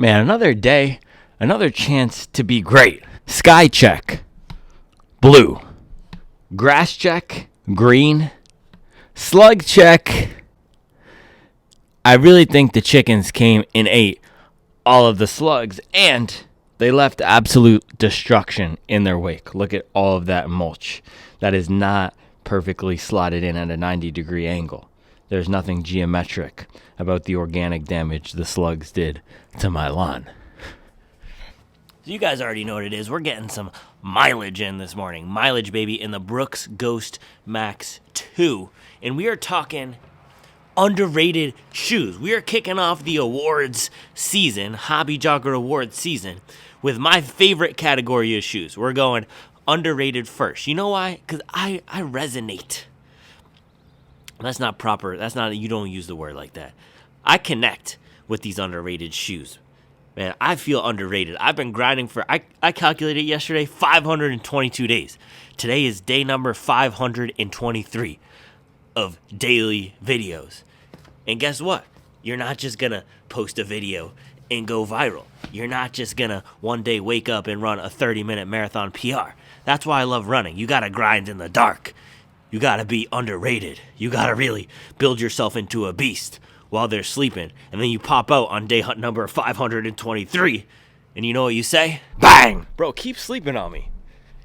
Man, another day, another chance to be great. Sky check, blue. Grass check, green. Slug check. I really think the chickens came and ate all of the slugs, and they left absolute destruction in their wake. Look at all of that mulch. That is not perfectly slotted in at a 90-degree angle. There's nothing geometric about the organic damage the slugs did to my lawn. So you guys already know what it is. We're getting some mileage in this morning. Mileage, baby, in the Brooks Ghost Max 2. And we are talking underrated shoes. We are kicking off the awards season, Hobby Jogger Awards season, with my favorite category of shoes. We're going underrated first. You know why? Because I resonate. That's not proper. That's not, you don't use the word like that. I connect with these underrated shoes. Man, I feel underrated. I've been grinding for, I calculated yesterday, 522 days. Today is day number 523 of daily videos. And guess what? You're not just going to post a video and go viral. You're not just going to one day wake up and run a 30-minute marathon PR. That's why I love running. You got to grind in the dark. You got to be underrated. You got to really build yourself into a beast while they're sleeping. And then you pop out on day number 523. And you know what you say? Bang! Bro, keep sleeping on me.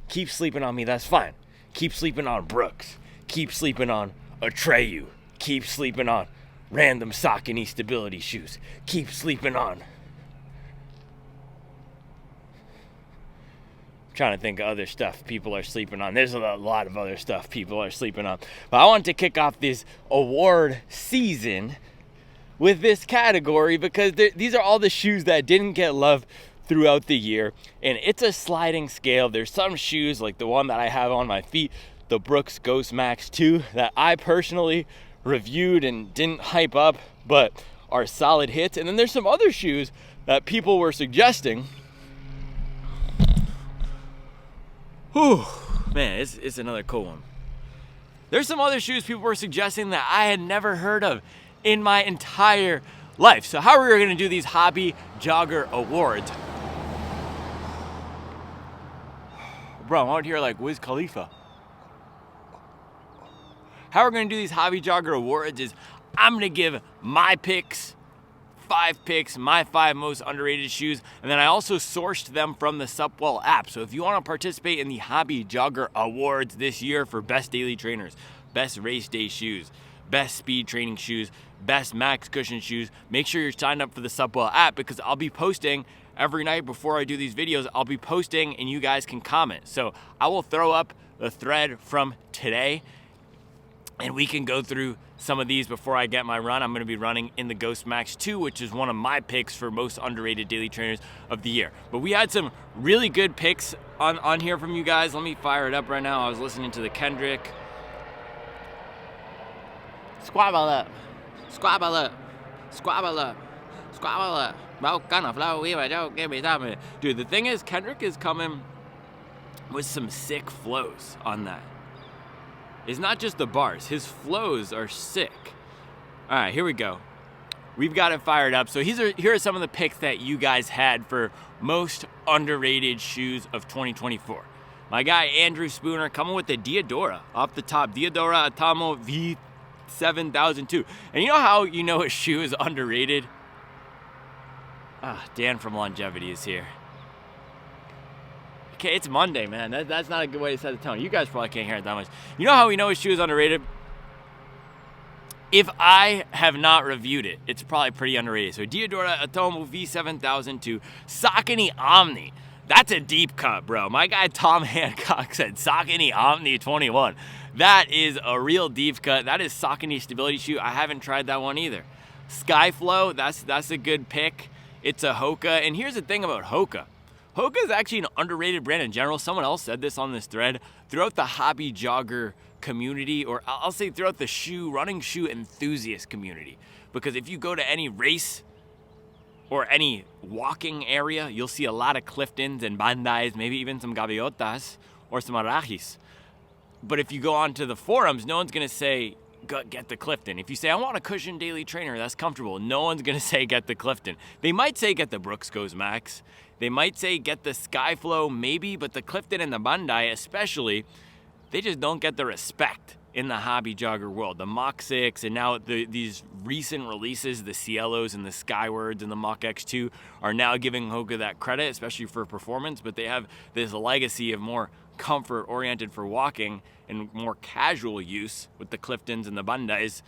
Keep sleeping on me, that's fine. Keep sleeping on Brooks. Keep sleeping on Atreyu. Keep sleeping on random Saucony stability shoes. Keep sleeping on. I'm trying to think of other stuff people are sleeping on. There's a lot of other stuff people are sleeping on. But I want to kick off this award season with this category because these are all the shoes that didn't get love throughout the year. And it's a sliding scale. There's some shoes like the one that I have on my feet, the Brooks Ghost Max 2, that I personally reviewed and didn't hype up, but are solid hits. And then there's some other shoes that people were suggesting. Whew, man, it's another cool one. There's some other shoes people were suggesting that I had never heard of in my entire life. So how are we going to do these Hobby Jogger Awards? Bro, I'm out here like Wiz Khalifa. How we're going to do these Hobby Jogger Awards is I'm going to give my picks, 5 picks, my 5 most underrated shoes, and then I also sourced them from the Supwell app. So if you want to participate in the Hobby Jogger Awards this year for best daily trainers, best race day shoes, best speed training shoes, best max cushion shoes, make sure you're signed up for the Supwell app because I'll be posting every night before I do these videos. I'll be posting and you guys can comment. So I will throw up the thread from today and we can go through some of these before I get my run. I'm going to be running in the Ghost Max 2, which is one of my picks for most underrated daily trainers of the year. But we had some really good picks on here from you guys. Let me fire it up right now. I was listening to the Kendrick. Squabble up. Squabble up. Squabble up. Squabble up. Dude, the thing is, Kendrick is coming with some sick flows on that. It's not just the bars. His flows are sick. All right, here we go. We've got it fired up. So here are some of the picks that you guys had for most underrated shoes of 2024. My guy, Andrew Spooner, coming with the Diadora off the top. Diadora Atomo V7002. And you know how you know a shoe is underrated? Dan from Longevity is here. Okay, it's Monday, man. That's not a good way to set the tone. You guys probably can't hear it that much. You know how we know a shoe is underrated? If I have not reviewed it, it's probably pretty underrated. So Diadora Atomo V7002, Saucony Omni. That's a deep cut, bro. My guy Tom Hancock said Saucony Omni 21. That is a real deep cut. That is Saucony stability shoe. I haven't tried that one either. Skyflow, that's a good pick. It's a Hoka. And here's the thing about Hoka. Hoka is actually an underrated brand in general. Someone else said this on this thread. Throughout the hobby jogger community, or I'll say throughout the running shoe enthusiast community. Because if you go to any race or any walking area, you'll see a lot of Cliftons and Bandais, maybe even some Gaviotas or some Arachis. But if you go onto the forums, no one's going to say get the Clifton. If you say, I want a cushion daily trainer that's comfortable, no one's going to say get the Clifton. They might say get the Brooks Goes Max. They might say get the Skyflow, maybe, but the Clifton and the Bandai especially, they just don't get the respect in the hobby jogger world. The Mach 6 and now these recent releases, the Cielos and the Skywards and the Mach X2 are now giving Hoka that credit, especially for performance, but they have this legacy of more comfort oriented for walking and more casual use with the Cliftons and the Bandais,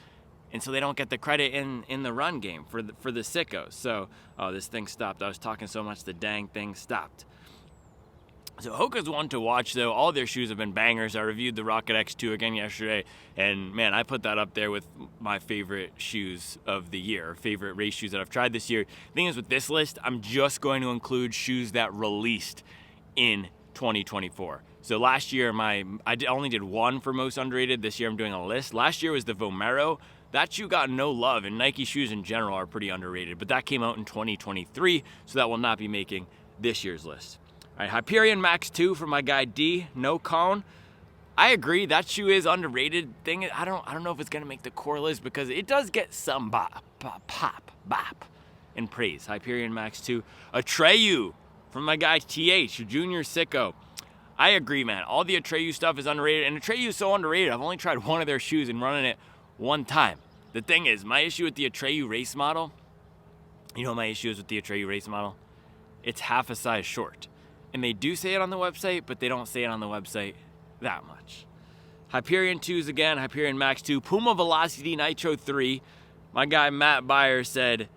and so they don't get the credit in the run game for the sickos. So, this thing stopped. I was talking so much the dang thing stopped. So Hoka's one to watch, though. All their shoes have been bangers. I reviewed the Rocket X2 again yesterday, and man, I put that up there with my favorite shoes of the year, favorite race shoes that I've tried this year. The thing is, with this list, I'm just going to include shoes that released in 2024. So last year, I only did one for most underrated. This year, I'm doing a list. Last year was the Vomero. That shoe got no love, and Nike shoes in general are pretty underrated, but that came out in 2023, so that will not be making this year's list. All right, Hyperion Max 2 from my guy D, no cone. I agree, that shoe is underrated. Thing is, I don't know if it's gonna make the core list because it does get some bop, and praise. Hyperion Max 2. Atreyu from my guy TH, Junior Sicko. I agree, man. All the Atreyu stuff is underrated, and Atreyu is so underrated. I've only tried one of their shoes and running it one time. The thing is, my issue with the Atreyu race model, you know what my issue is with the Atreyu race model? It's half a size short. And they do say it on the website, but they don't say it on the website that much. Hyperion 2s again, Hyperion Max 2. Puma Velocity Nitro 3. My guy Matt Beyer said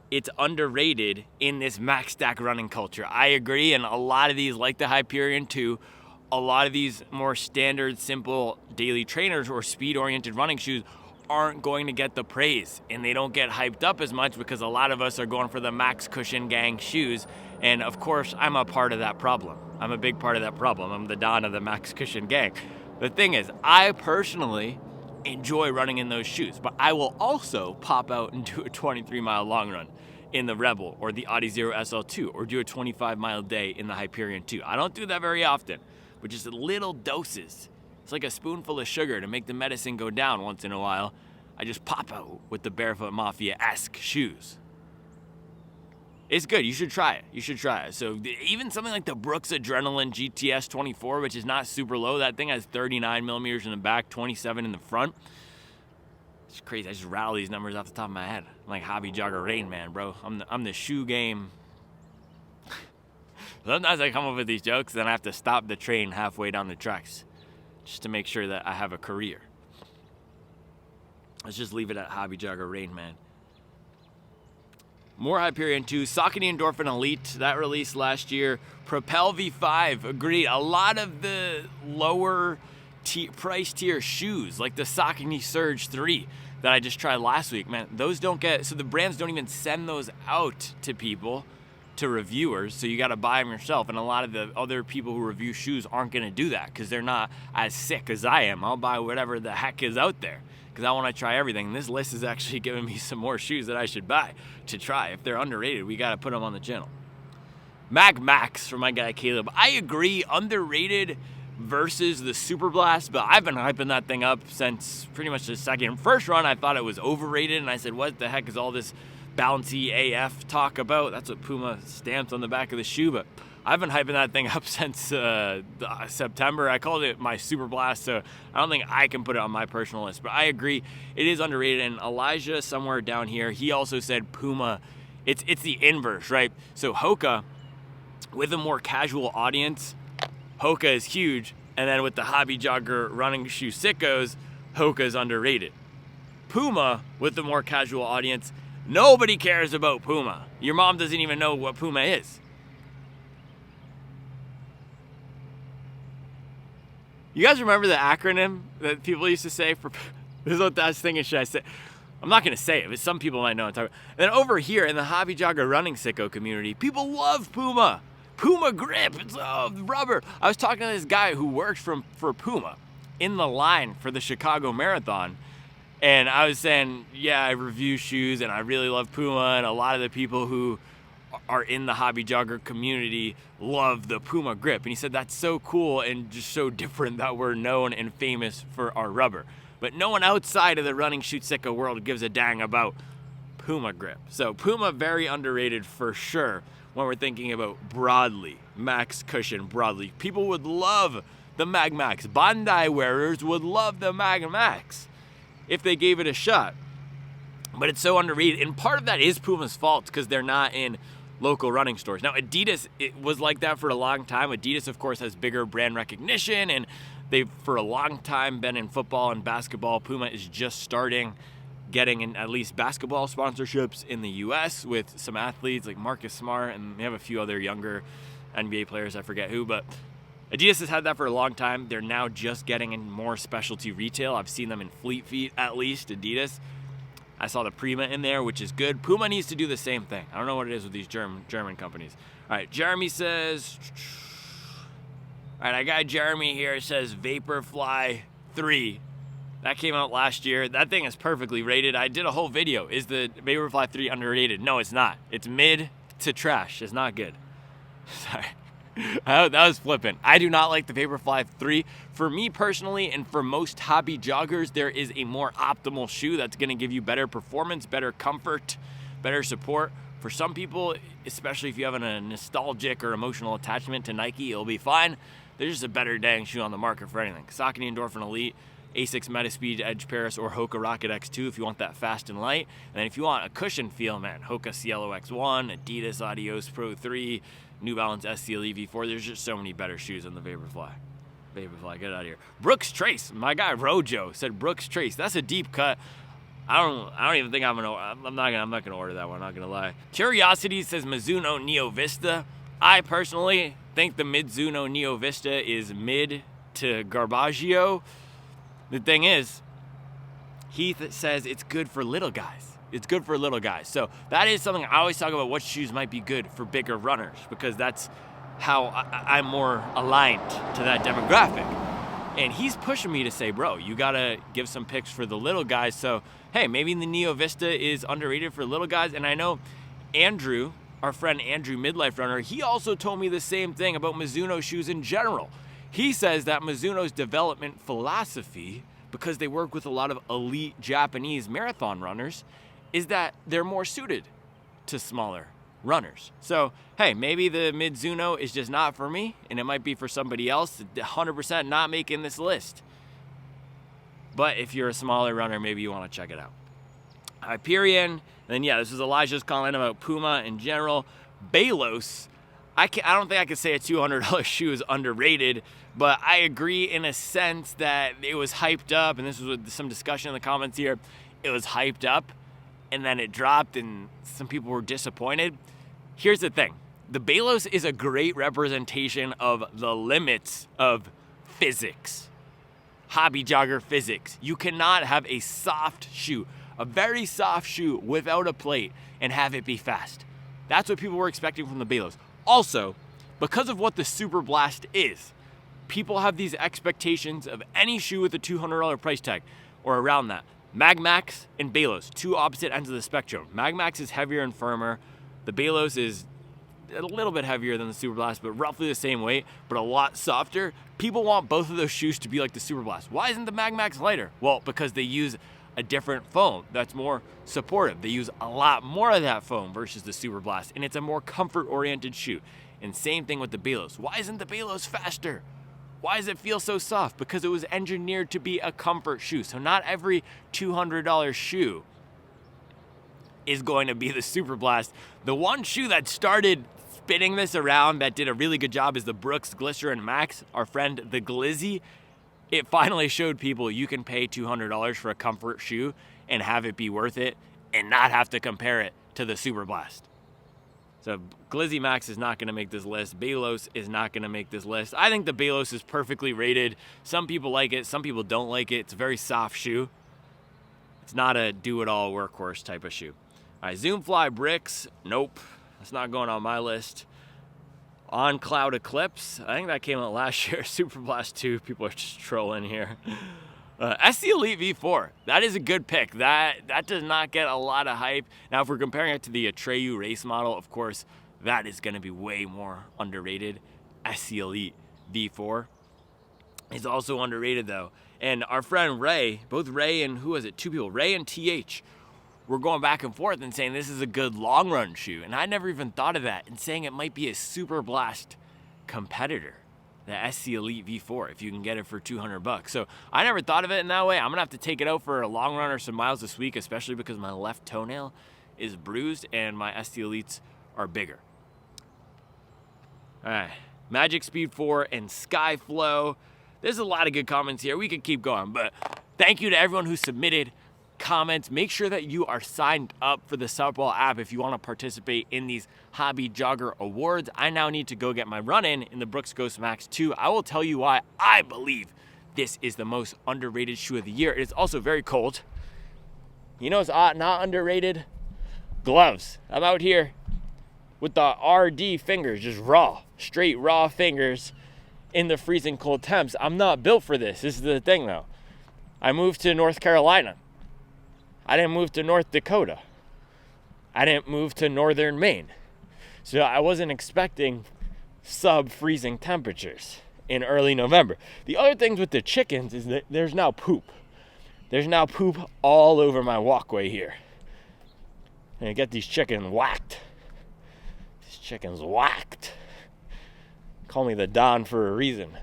it's underrated in this max stack running culture. I agree, and a lot of these, like the Hyperion 2, a lot of these more standard, simple daily trainers or speed-oriented running shoes aren't going to get the praise, and they don't get hyped up as much because a lot of us are going for the Max Cushion Gang shoes, and of course, I'm a part of that problem. I'm a big part of that problem. I'm the Don of the Max Cushion Gang. The thing is, I personally enjoy running in those shoes, but I will also pop out and do a 23-mile long run in the Rebel or the Audi Zero SL2 or do a 25-mile day in the Hyperion 2. I don't do that very often, but just little doses. It's like a spoonful of sugar to make the medicine go down once in a while. I just pop out with the Barefoot Mafia-esque shoes. It's good. You should try it. So even something like the Brooks Adrenaline GTS 24, which is not super low. That thing has 39 millimeters in the back, 27 in the front. It's crazy. I just rattle these numbers off the top of my head. I'm like Hobby Jogger Rain Man, bro. I'm the shoe game. Sometimes I come up with these jokes, then I have to stop the train halfway down the tracks just to make sure that I have a career. Let's just leave it at Hobby Jogger Rain Man. More Hyperion 2. Saucony Endorphin Elite, that released last year. Propel V5, agreed. A lot of the lower price tier shoes, like the Saucony Surge 3 that I just tried last week, man, those don't get, so the brands don't even send those out to people, to reviewers, so you got to buy them yourself. And a lot of the other people who review shoes aren't going to do that because they're not as sick as I am. I'll buy whatever the heck is out there because I want to try everything. And this list is actually giving me some more shoes that I should buy to try. If they're underrated, we got to put them on the channel. Mag Max from my guy Caleb. I agree, underrated versus the Super Blast, but I've been hyping that thing up since pretty much the first run. I thought it was overrated, and I said, what the heck is all this bouncy AF talk about? That's what Puma stamped on the back of the shoe, but I've been hyping that thing up since September. I called it my Super Blast, so I don't think I can put it on my personal list, but I agree, it is underrated. And Elijah, somewhere down here, he also said Puma, it's the inverse, right? So Hoka, with a more casual audience, Hoka is huge, and then with the hobby jogger running shoe sickos, Hoka is underrated. Puma, with the more casual audience, nobody cares about Puma. Your mom doesn't even know what Puma is. You guys remember the acronym that people used to say for, this is what that thing is, should I say? I'm not going to say it, but some people might know what I'm talking about. And then over here in the hobby jogger running sicko community, people love Puma. Puma grip, it's rubber. I was talking to this guy who worked for Puma in the line for the Chicago Marathon, and I was saying, yeah, I review shoes and I really love Puma, and a lot of the people who are in the hobby jogger community love the Puma grip. And he said that's so cool and just so different that we're known and famous for our rubber. but no one outside of the running shoe sicko world gives a dang about Puma grip. So Puma, very underrated for sure when we're thinking about broadly, max cushion broadly. People would love the Mag Max. Bandai wearers would love the Mag Max if they gave it a shot. But it's so underrated, and part of that is Puma's fault because they're not in local running stores. Now, Adidas, it was like that for a long time. Adidas, of course, has bigger brand recognition, and they've for a long time been in football and basketball. Puma is just starting getting in at least basketball sponsorships in the U.S. with some athletes like Marcus Smart, and they have a few other younger NBA players, I forget who, but Adidas has had that for a long time. They're now just getting in more specialty retail. I've seen them in Fleet Feet, at least, Adidas. I saw the Prima in there, which is good. Puma needs to do the same thing. I don't know what it is with these German companies. All right, Jeremy says... All right, I got Jeremy here. It says Vaporfly 3. That came out last year. That thing is perfectly rated. I did a whole video. Is the Vaporfly 3 underrated? No, it's not. It's mid to trash. It's not good. Sorry. That was flippant. I do not like the Vaporfly 3. For me personally, and for most hobby joggers, there is a more optimal shoe that's going to give you better performance, better comfort, better support. For some people, especially if you have a nostalgic or emotional attachment to Nike, it'll be fine. There's just a better dang shoe on the market for anything. Saucony Endorphin Elite, Asics Metaspeed Edge Paris, or Hoka Rocket X2 if you want that fast and light. And then if you want a cushion feel, man, Hoka Cielo X1, Adidas Adios Pro 3, New Balance SC Elite V4. There's just so many better shoes on the Vaporfly. Vaporfly, get out of here. Brooks Trace, my guy Rojo said Brooks Trace. That's a deep cut. I don't even think I'm not gonna order that one. I'm not gonna lie. Curiosity says Mizuno Neo Vista. I personally think the Mizuno Neo Vista is mid to Garbaggio. The thing is, Heath says it's good for little guys. It's good for little guys. So that is something I always talk about, what shoes might be good for bigger runners, because that's how I'm more aligned to that demographic. And he's pushing me to say, bro, you gotta give some picks for the little guys. So, hey, maybe the Neo Vista is underrated for little guys. And I know Andrew, our friend Andrew, Midlife Runner, he also told me the same thing about Mizuno shoes in general. He says that Mizuno's development philosophy, because they work with a lot of elite Japanese marathon runners, is that they're more suited to smaller runners. So, hey, maybe the Mizuno is just not for me, and it might be for somebody else. 100% not making this list. But if you're a smaller runner, maybe you want to check it out. Hyperion. Then, yeah, this is Elijah's comment about Puma in general. Balos. I don't think I could say a $200 shoe is underrated, but I agree in a sense that it was hyped up, and this was with some discussion in the comments here. It was hyped up, and then it dropped, and some people were disappointed. Here's the thing. The Balos is a great representation of the limits of physics. Hobby jogger physics. You cannot have a soft shoe, a very soft shoe without a plate, and have it be fast. That's what people were expecting from the Balos. Also, because of what the Super Blast is, people have these expectations of any shoe with a $200 price tag or around that. Mag Max and Balos, two opposite ends of the spectrum. Mag Max is heavier and firmer. The Balos is a little bit heavier than the Super Blast, but roughly the same weight, but a lot softer. People want both of those shoes to be like the Super Blast. Why isn't the Mag Max lighter? Well, because they use a different foam that's more supportive. They use a lot more of that foam versus the Super Blast, and it's a more comfort-oriented shoe. And same thing with the Balos. Why isn't the Balos faster? Why does it feel so soft? Because it was engineered to be a comfort shoe. So not every $200 shoe is going to be the Super Blast. The one shoe that started spinning this around that did a really good job is the Brooks Glycerin Max, our friend the Glizzy. It finally showed people you can pay $200 for a comfort shoe and have it be worth it and not have to compare it to the Super Blast. So Glizzy Max is not going to make this list. Balos is not going to make this list. I think the Balos is perfectly rated. Some people like it. Some people don't like it. It's a very soft shoe. It's not a do-it-all workhorse type of shoe. All right, Zoomfly Bricks. Nope. That's not going on my list. On Cloud Eclipse. I think that came out last year. Super Blast 2. People are just trolling here. SC Elite V4. That is a good pick. That does not get a lot of hype. Now, if we're comparing it to the Atreyu race model, of course, that is going to be way more underrated. SC Elite V4 is also underrated, though. And our friend Ray, both Ray and who was it? Two people, Ray and TH, were going back and forth and saying this is a good long run shoe. And I never even thought of that, and saying it might be a Super Blast competitor, the SC Elite V4, if you can get it for $200. So I never thought of it in that way. I'm gonna have to take it out for a long run or some miles this week, especially because my left toenail is bruised and my SC Elites are bigger. All right, Magic Speed 4 and Skyflow. There's a lot of good comments here. We could keep going, but thank you to everyone who submitted comments. Make sure that you are signed up for the Southpaw app if you want to participate in these Hobby Jogger Awards. I now need to go get my run-in the Brooks Ghost Max 2. I will tell you why I believe this is the most underrated shoe of the year. It is also very cold. You know it's not underrated? Gloves. I'm out here with the RD fingers, just raw, straight raw fingers in the freezing cold temps. I'm not built for this. This is the thing though. I moved to North Carolina. I didn't move to North Dakota. I didn't move to northern Maine. So I wasn't expecting sub-freezing temperatures in early November. The other things with the chickens is that there's now poop. There's now poop all over my walkway here. And I get these chickens whacked. These chickens whacked. Call me the Don for a reason.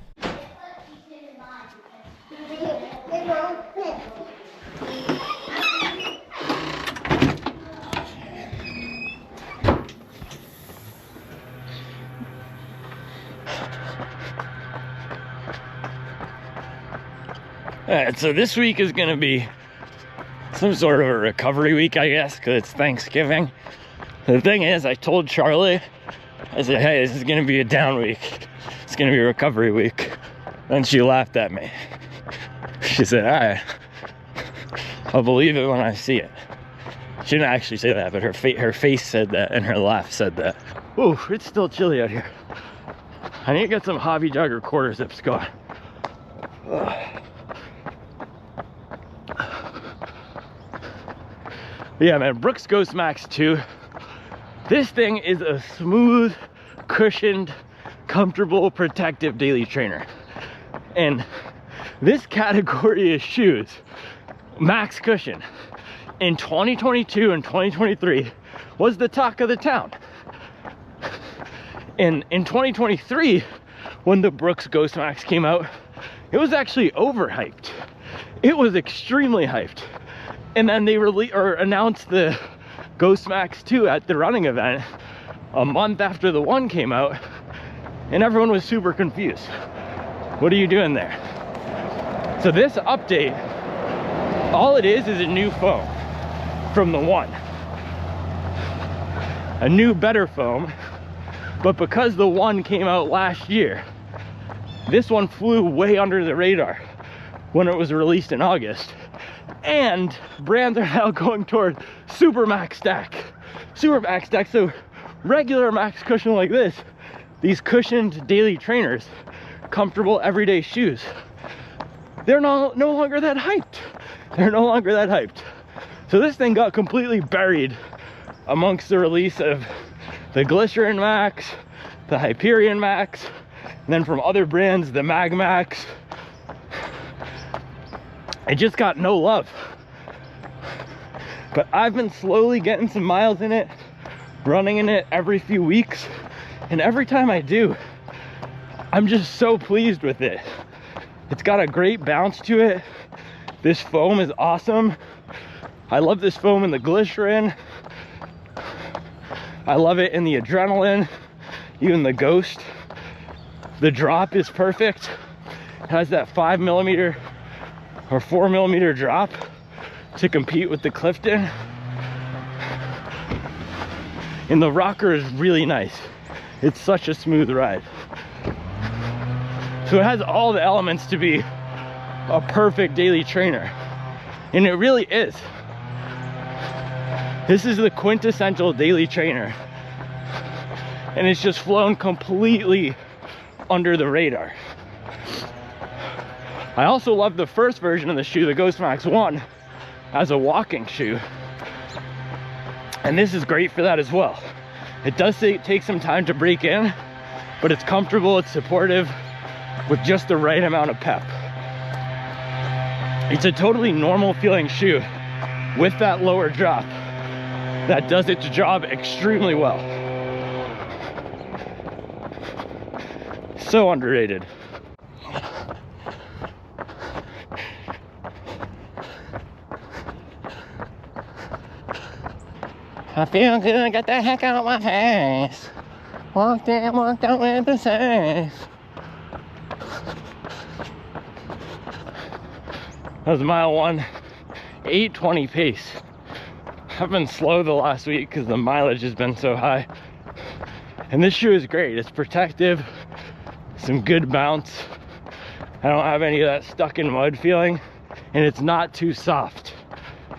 Alright, so this week is going to be some sort of a recovery week, I guess, because it's Thanksgiving. The thing is, I told Charlie, I said, hey, this is going to be a down week. It's going to be a recovery week. And she laughed at me. She said, all right, I'll believe it when I see it. She didn't actually say that, but her face said that, and her laugh said that. Ooh, it's still chilly out here. I need to get some Hobby Jogger quarter zips going. Ugh. Yeah, man, Brooks Ghost Max 2. This thing is a smooth, cushioned, comfortable, protective daily trainer. And this category of shoes, max cushion, in 2022 and 2023 was the talk of the town. And in 2023, when the Brooks Ghost Max came out, it was actually overhyped. It was extremely hyped. And then they announced the Ghost Max 2 at the running event a month after the one came out, and everyone was super confused. What are you doing there? So this update, all it is a new foam from the one. A new, better foam, but because the one came out last year, this one flew way under the radar when it was released in August. And brands are now going toward super max stack. Super max stack, so regular max cushion like this, these cushioned daily trainers, comfortable everyday shoes, they're no longer that hyped. They're no longer that hyped. So this thing got completely buried amongst the release of the Glycerin Max, the Hyperion Max, and then from other brands, the Mag Max. It just got no love. But I've been slowly getting some miles in it, running in it every few weeks, and every time I do, I'm just so pleased with it. It's got a great bounce to it. This foam is awesome. I love this foam in the Glycerin. I love it in the Adrenaline, even the Ghost. The drop is perfect. It has that 5mm or 4mm drop to compete with the Clifton. And the rocker is really nice. It's such a smooth ride. So it has all the elements to be a perfect daily trainer. And it really is. This is the quintessential daily trainer. And it's just flown completely under the radar. I also love the first version of the shoe, the Ghost Max 1, as a walking shoe. And this is great for that as well. It does take some time to break in, but it's comfortable, it's supportive, with just the right amount of pep. It's a totally normal feeling shoe with that lower drop that does its job extremely well. So underrated. I feel good, get the heck out of my face. Walked in, walked out with the safe. That was mile 1, 8:20 pace. I've been slow the last week because the mileage has been so high. And this shoe is great. It's protective, some good bounce. I don't have any of that stuck in mud feeling, and it's not too soft.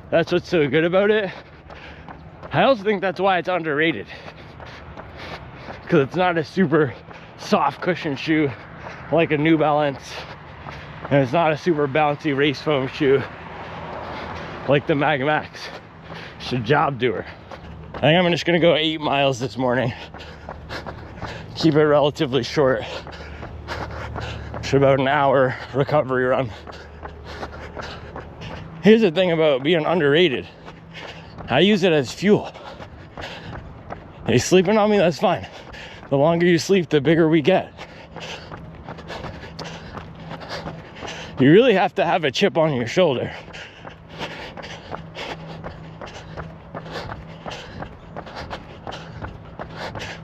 That's what's so good about it. I also think that's why it's underrated, because it's not a super soft cushion shoe like a New Balance, and it's not a super bouncy race foam shoe like the Mag Max. It's a job doer. I think I'm just gonna go 8 miles this morning. Keep it relatively short. It's about an hour recovery run. Here's the thing about being underrated. I use it as fuel. You sleeping on me, that's fine. The longer you sleep, the bigger we get. You really have to have a chip on your shoulder.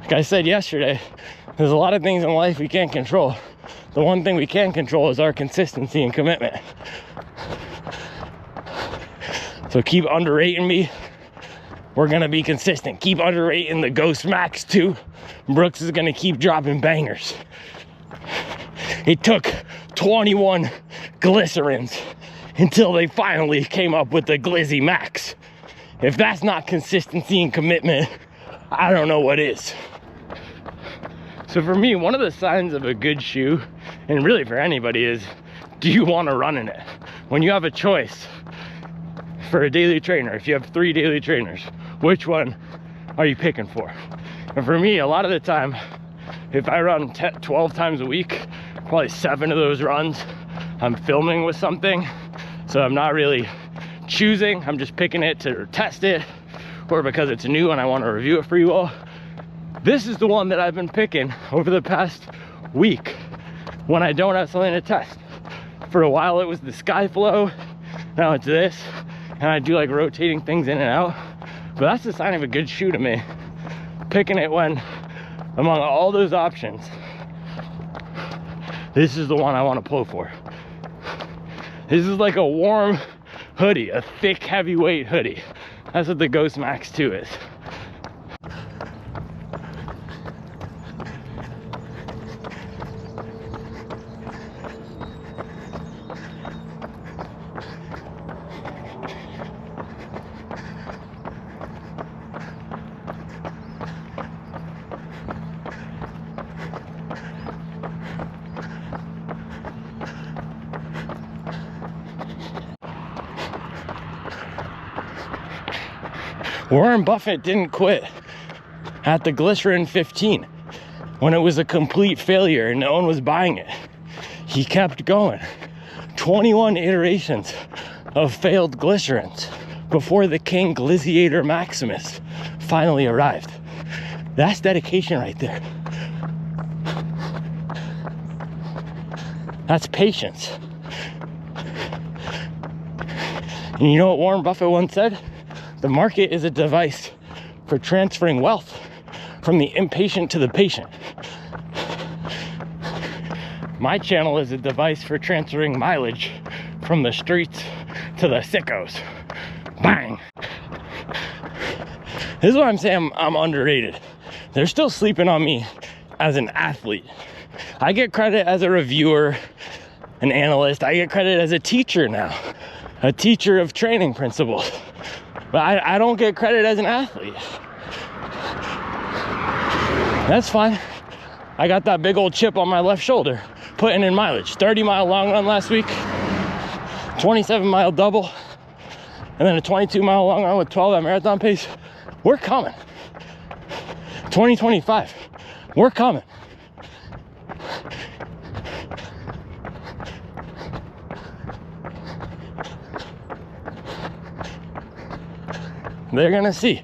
Like I said yesterday, there's a lot of things in life we can't control. The one thing we can control is our consistency and commitment. So keep underrating me. We're gonna be consistent. Keep underrating the Ghost Max too. Brooks is gonna keep dropping bangers. It took 21 glycerins until they finally came up with the Glizzy Max. If that's not consistency and commitment, I don't know what is. So for me, one of the signs of a good shoe, and really for anybody, is, do you want to run in it? When you have a choice for a daily trainer, if you have 3 daily trainers, which one are you picking for? And for me, a lot of the time, if I run 12 times a week, probably 7 of those runs, I'm filming with something. So I'm not really choosing, I'm just picking it to test it, or because it's new and I want to review it for you all. This is the one that I've been picking over the past week when I don't have something to test. For a while it was the Skyflow, now it's this, and I do like rotating things in and out. But that's the sign of a good shoe to me. Picking it when, among all those options, this is the one I want to pull for. This is like a warm hoodie, a thick, heavyweight hoodie. That's what the Ghost Max 2 is. Warren Buffett didn't quit at the Glycerin 15 when it was a complete failure and no one was buying it. He kept going. 21 iterations of failed glycerins before the King Glyziator Maximus finally arrived. That's dedication right there. That's patience. And you know what Warren Buffett once said? The market is a device for transferring wealth from the impatient to the patient. My channel is a device for transferring mileage from the streets to the sickos. Bang! This is why I'm saying I'm underrated. They're still sleeping on me as an athlete. I get credit as a reviewer, an analyst. I get credit as a teacher now, a teacher of training principles. But I don't get credit as an athlete. That's fine. I got that big old chip on my left shoulder, putting in mileage. 30-mile long run last week, 27-mile double, and then a 22-mile long run with 12 at marathon pace. We're coming. 2025, we're coming. they're gonna see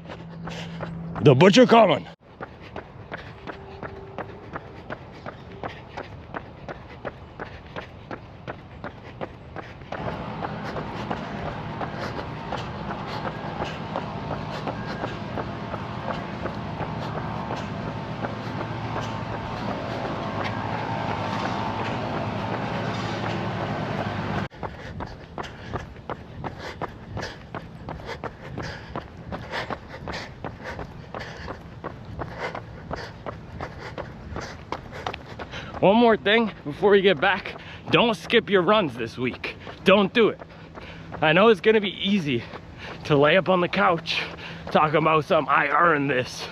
the butcher coming. One more thing before you get back, don't skip your runs this week. Don't do it. I know it's gonna be easy to lay up on the couch talking about I earned this.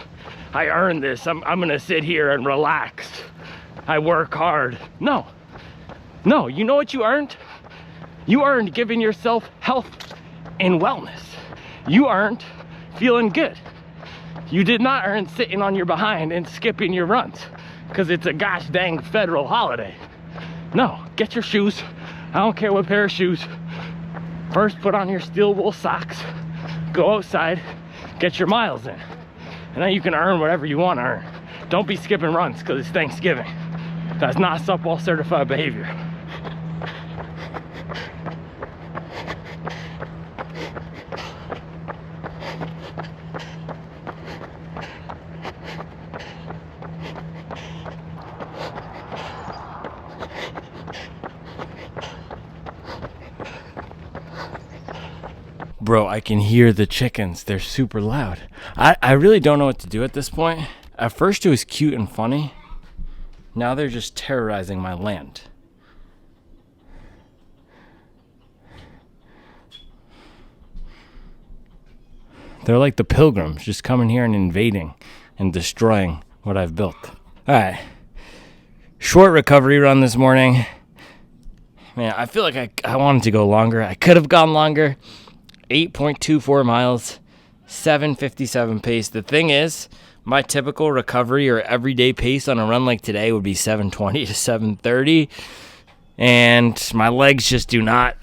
I'm gonna sit here and relax. I work hard. No, you know what you earned? You earned giving yourself health and wellness. You earned feeling good. You did not earn sitting on your behind and skipping your runs because it's a gosh dang federal holiday. No, get your shoes. I don't care what pair of shoes. First, put on your steel wool socks, go outside, get your miles in, and then you can earn whatever you want to earn. Don't be skipping runs because it's Thanksgiving. That's not softball certified behavior. Bro, I can hear the chickens. They're super loud. I really don't know what to do at this point. At first it was cute and funny. Now they're just terrorizing my land. They're like the pilgrims, just coming here and invading and destroying what I've built. All right. Short recovery run this morning. Man, I feel like I wanted to go longer. I could have gone longer. 8.24 miles, 7:57 pace. The thing is, my typical recovery or everyday pace on a run like today would be 7:20 to 7:30. And my legs just do not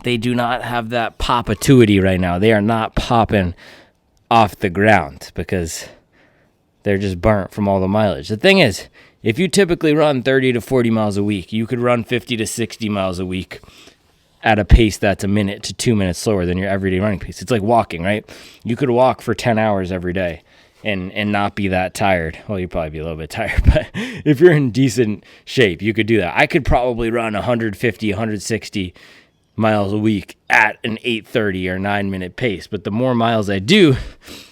have that popituity right now. They are not popping off the ground because they're just burnt from all the mileage. The thing is, if you typically run 30 to 40 miles a week, you could run 50 to 60 miles a week at a pace that's a minute to 2 minutes slower than your everyday running pace. It's like walking, right? You could walk for 10 hours every day and not be that tired. Well, you'd probably be a little bit tired, but if you're in decent shape, you could do that. I could probably run 150, 160 miles a week at an 8:30 or 9-minute pace, but the more miles I do,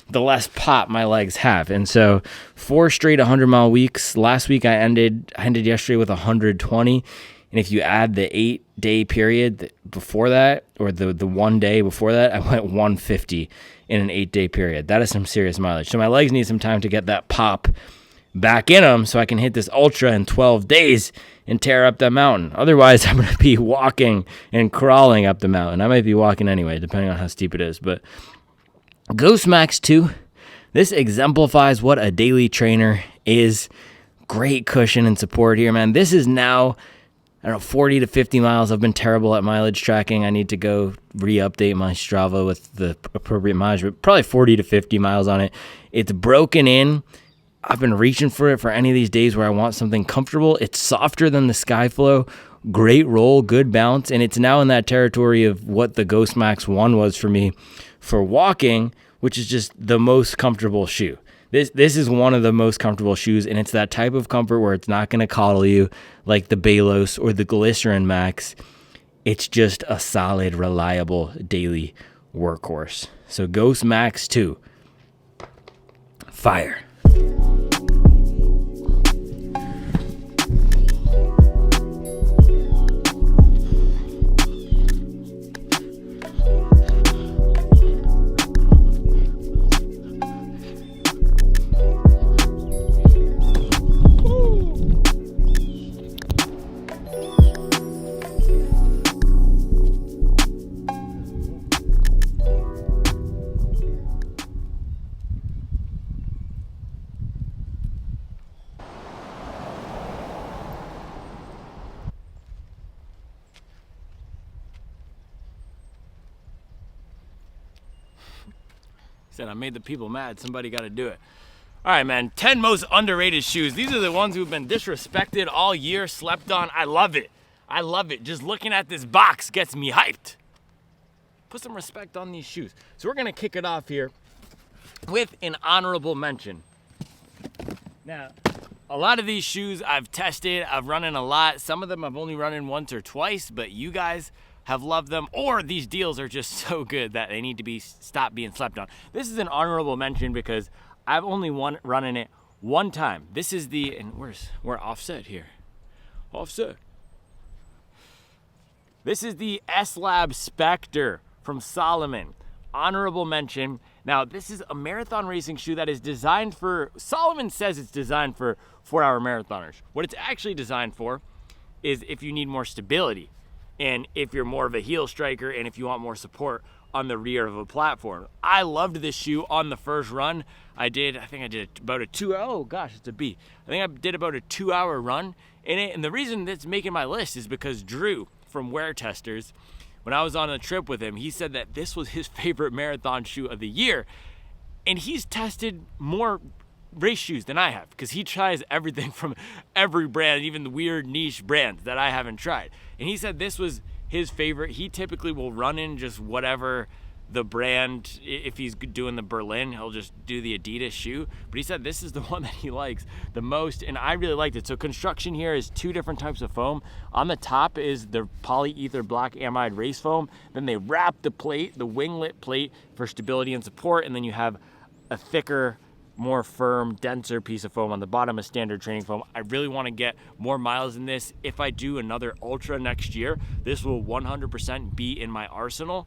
the less pop my legs have. And so 4 straight 100-mile weeks. Last week I ended yesterday with 120. And if you add the 8-day period before that, or the 1 day before that, I went 150 in an 8-day period. That is some serious mileage. So my legs need some time to get that pop back in them so I can hit this ultra in 12 days and tear up that mountain. Otherwise, I'm going to be walking and crawling up the mountain. I might be walking anyway, depending on how steep it is. But Ghost Max 2, this exemplifies what a daily trainer is. Great cushion and support here, man. This is now, I don't know, 40 to 50 miles. I've been terrible at mileage tracking. I need to go re-update my Strava with the appropriate mileage, but probably 40 to 50 miles on it. It's broken in. I've been reaching for it for any of these days where I want something comfortable. It's softer than the Skyflow. Great roll, good bounce, and it's now in that territory of what the Ghost Max 1 was for me for walking, which is just the most comfortable shoe. This is one of the most comfortable shoes, and it's that type of comfort where it's not going to coddle you like the Balos or the Glycerin Max. It's just a solid, reliable daily workhorse. So Ghost Max 2, fire. Said I made the people mad. Somebody got to do it. All right, man. 10 most underrated shoes. These are the ones who've been disrespected all year, slept on. I love it. I love it. Just looking at this box gets me hyped. Put some respect on these shoes. So we're going to kick it off here with an honorable mention. Now, a lot of these shoes I've tested. I've run in a lot. Some of them I've only run in once or twice, but you guys have loved them, or these deals are just so good that they need to be stopped being slept on. This is an honorable mention because I've only run in it one time. This is the, and we're offset here. Offset. This is the S-Lab Spectre from Salomon. Honorable mention. Now, this is a marathon racing shoe that is designed for, Salomon says it's designed for 4-hour marathoners. What it's actually designed for is if you need more stability, and if you're more of a heel striker, and if you want more support on the rear of a platform. I loved this shoe on the first run. I think I did about a 2-hour run in it. And the reason that's making my list is because Drew from Wear Testers, when I was on a trip with him, he said that this was his favorite marathon shoe of the year. And he's tested more race shoes than I have, because he tries everything from every brand, even the weird niche brands that I haven't tried. And he said this was his favorite. He typically will run in just whatever the brand. If he's doing the Berlin, he'll just do the Adidas shoe. But he said this is the one that he likes the most, and I really liked it. So construction here is 2 different types of foam. On the top is the polyether black amide race foam. Then they wrap the plate, the winglet plate, for stability and support, and then you have a thicker, more firm, denser piece of foam on the bottom of standard training foam. I really want to get more miles in this. If I do another ultra next year, this will 100% be in my arsenal.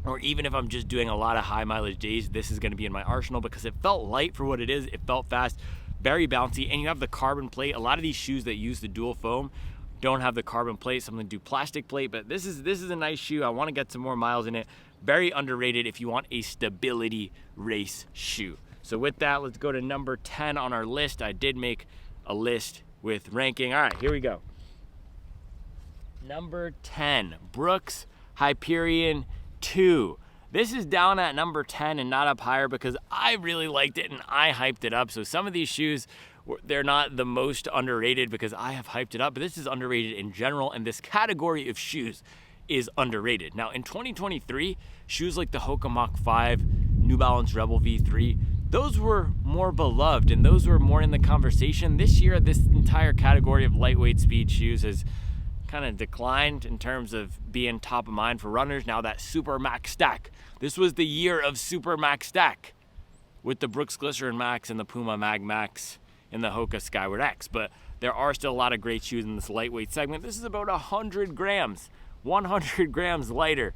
Or even if I'm just doing a lot of high mileage days, this is going to be in my arsenal because it felt light for what it is. It felt fast, very bouncy, and you have the carbon plate. A lot of these shoes that use the dual foam don't have the carbon plate. Some of them do plastic plate, but this is a nice shoe. I want to get some more miles in it. Very underrated if you want a stability race shoe. So with that, let's go to number 10 on our list. I did make a list with ranking. All right, here we go. Number 10, Brooks Hyperion 2. This is down at number 10 and not up higher because I really liked it and I hyped it up. So some of these shoes, they're not the most underrated because I have hyped it up, but this is underrated in general, and this category of shoes is underrated. Now in 2023, shoes like the Hoka Mach 5, New Balance Rebel V3, those were more beloved and those were more in the conversation. This year, this entire category of lightweight speed shoes has kind of declined in terms of being top of mind for runners. Now that Super Max Stack, this was the year of Super Max Stack with the Brooks Glycerin Max and the Puma Mag Max and the Hoka Skyward X. But there are still a lot of great shoes in this lightweight segment. This is about 100 grams lighter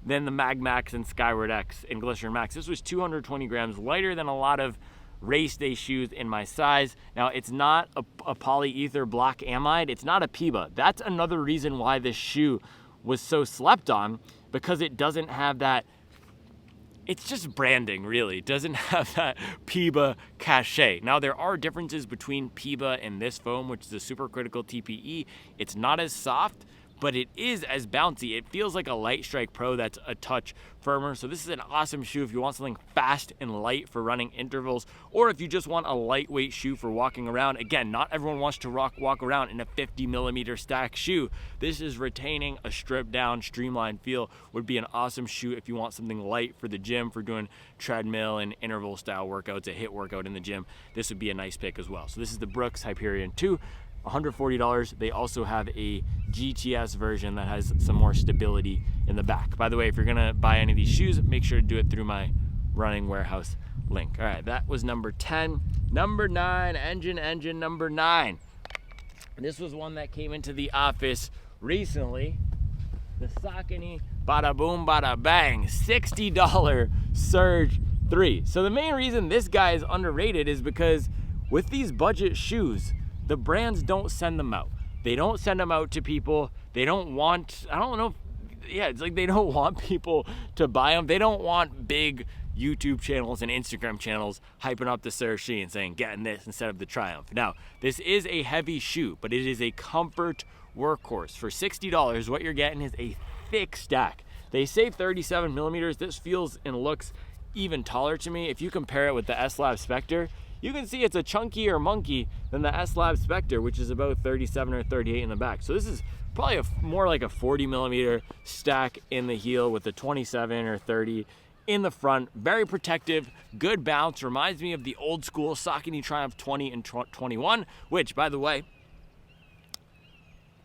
than the Mag Max and Skyward X and Glycerin Max. This was 220 grams lighter than a lot of race day shoes in my size. Now, it's not a polyether black amide. It's not a PIBA. That's another reason why this shoe was so slept on, because it doesn't have that, it's just branding, really. It doesn't have that PIBA cachet. Now, there are differences between PIBA and this foam, which is a supercritical TPE. It's not as soft, but it is as bouncy. It feels like a Light Strike Pro that's a touch firmer. So this is an awesome shoe if you want something fast and light for running intervals, or if you just want a lightweight shoe for walking around. Again, not everyone wants to walk around in a 50 millimeter stack shoe. This is retaining a stripped down, streamlined feel. Would be an awesome shoe if you want something light for the gym, for doing treadmill and interval style workouts, a HIIT workout in the gym. This would be a nice pick as well. So this is the Brooks Hyperion 2. $140. They also have a GTS version that has some more stability in the back. By the way, if you're gonna buy any of these shoes, make sure to do it through my Running Warehouse link. All right, that was number 10. Number 9, engine number 9. This was one that came into the office recently. The Saucony Bada Boom Bada Bang $60 Surge 3. So the main reason this guy is underrated is because with these budget shoes, the brands don't send them out. They don't send them out to people. They don't want, I don't know, it's like they don't want people to buy them. They don't want big YouTube channels and Instagram channels hyping up the Surge and saying, getting this instead of the Triumph. Now, this is a heavy shoe, but it is a comfort workhorse. For $60, what you're getting is a thick stack. They say 37 millimeters. This feels and looks even taller to me. If you compare it with the S-Lab Spectre, you can see it's a chunkier monkey than the S-Lab Spectre, which is about 37 or 38 in the back. So this is probably more like a 40 millimeter stack in the heel with a 27 or 30 in the front. Very protective, good bounce. Reminds me of the old school Saucony Triumph 20 and 21, which, by the way,